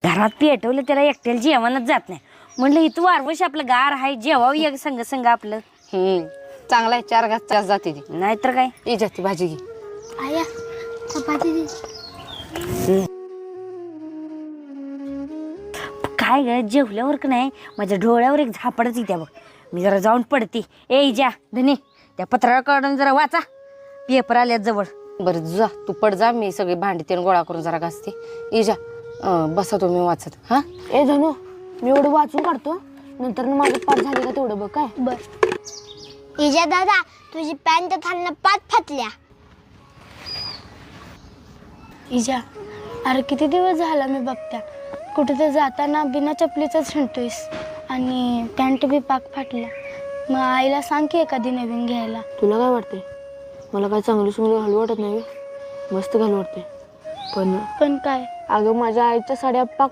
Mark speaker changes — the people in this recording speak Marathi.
Speaker 1: घरात पेटवलं त्याला एकट्याला जेवणच जात नाही. म्हणलं इथं वारवश आपलं गार आहे, जेवावं एक संग संग आपलं.
Speaker 2: चांगला आहे, 4 घास जास्त जाते ती.
Speaker 1: नाहीतर काय.
Speaker 2: ये जाती भाजी घे.
Speaker 3: आया चपाती दे.
Speaker 1: काय ग जेवल्यावर का नाही माझ्या डोळ्यावर एक झापडच येत्या बघ. मी जरा जाऊन पडते. ए जा धनी त्या पत्रावर काढून जरा वाचा, पेपर आल्यात जवळ.
Speaker 2: बरं जा तू पड जा, मी सगळी भांडी तेल गोळा करून जरा घासते. ये जा बसा तुम्ही वाचत. हा
Speaker 4: ए धनु, मी एवढं वाचून काढतो, नंतर माझं पाठ झाले का तेवढं बघ. काय
Speaker 3: बर इजा दादा, तुझी पॅन्ट खालनं पाच फाटल्या. इजा, अरे किती दिवस झाला मी बघत्या कुठे तर जाताना बिना चपलीचाच हिंडतोयस आणि पॅन्ट बी पाक फाटल्या. मग आईला सांग की एखादी नवीन घ्यायला.
Speaker 4: तुला काय वाटतंय? मला काय चांगली सुंगली घालू वाटत नाही, मस्त घालू वाटते. पण
Speaker 3: पण काय?
Speaker 4: अगं माझ्या आईच्या साड्या पाक